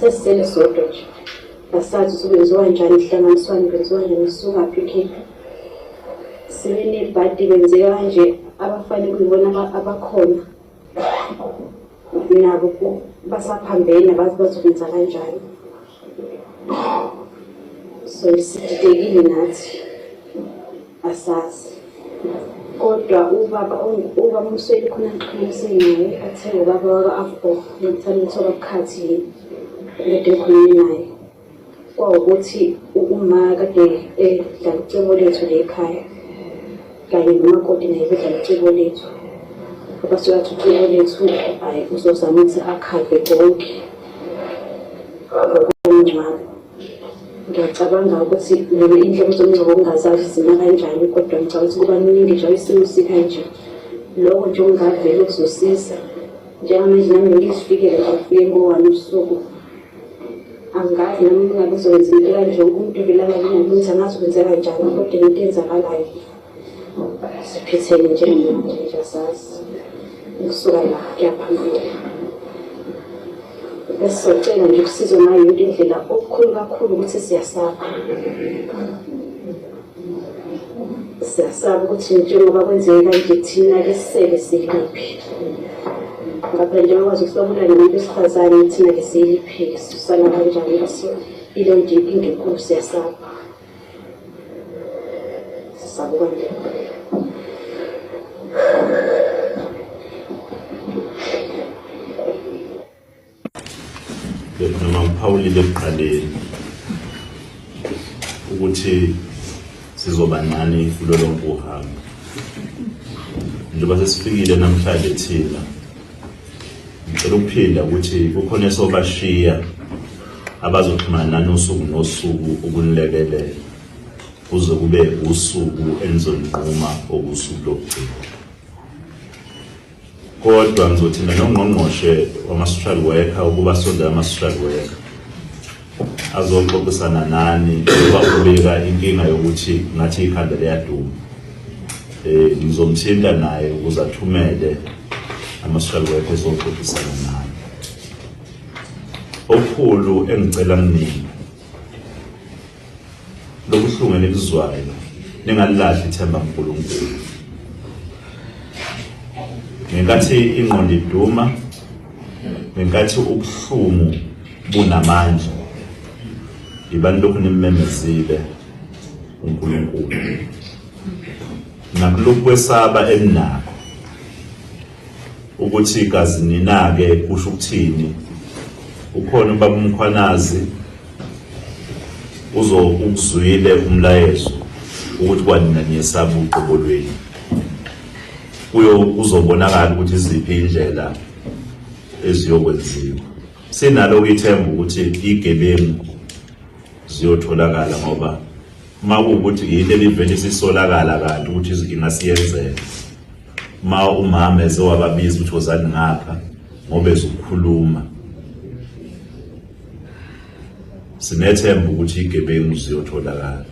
sesisele sodwa nje asazi ukuthi kwenziwa kanjani ihlanganiswano kwenziwa njani isuka phikini sibene ibhadi benzeka kanje abafane kuyibona abakhona nabo basaphambene bazokwenza kanjani so sididekile nathi asazi kodwa ubaba umsweli khona ngiqinisile athe ubaba waka-Afro ngomthaniso wakhathi lede khona naye kwawukuthi uma kade edlala ucebo lethu lekhaya kanye nomakoti naye bedlala ucebo lethu abasukathi ucebo lethu hayi uzozama ukuthi akhave konke ngokomncane ngiyacabanga ukuthi noma indlela zomngcwabo ungazazi zima kanjani kodwa ngicabanga ukuthi kuba ningi nje isimo sikanje lokho nje ungavele kuzosiza njengamanje nami ngisifikele ngifike ngo-1 usuku angazi nami ngabe uzokwenza into kanje umuntu vele angalingalunisa ngazi kwenzeka kanjani kodwa into enzakalayo siphethene nje asazi ngisuka la kuyaphambili esizocela nje usizo ngayo into indlela okukhulu kakhulu ukuthi siyasaba ukuthi njengoba kwenzeka kanje thina-ke sisele siliphi ngapha nje bakwazi ukuhlomula nomuntu wesifazane thina-ke siyiliphile sisala kanjani so ilo nje inkinga enkulu siyasaba kanje noma uPaulile ekuqaleni ukuthi sizoba nani kulo lonke uhambo njengoba sesifikile namhlanje thina ngicela ukuphinda ukuthi kukhona esobashiya abazoxhumana nosuku nosuku ukunilekelela kuze kube usuku enizonquma okusuku lokugcina kodwa ngizothinda nongqongqoshe wama-social worker ukuba sonda ama-social worker azoxoxisana nani ukuba ubeka inkinga yokuthi ngathi ikhanda liyaduma ngizomthinta naye ukuze athumele ama-social worker ezoxoxisana naye okukhulu engicela kuningi lokuhlungu elikuzwayo ningalilahli ithemba kuNkulunkulu ngenkathi ingqondo iduma ngenkathi ubuhlungu bunamandla ibani lokhu nimmemezile uNkulunkulu nakulokhu kwesaba eninakho ukuthi igazi ninake kusho ukuthini ukhona ubaba uMkhwanazi ukuzwile umlayezo ukuthi kwanina niyesaba uqobo lweni uzobonakala ukuthi iziphi indlela eziyokwenziwa sinalo ithemba ukuthi igebengu ziyotholakala ngoba makuwukuthi yinto elivele sisolakala kanti ukuthi ingasiyenzeka umama ezowababiza ukuthi wozani ngapha ngoba ezokukhuluma sinethemba ukuthi igebengu ziyotholakala.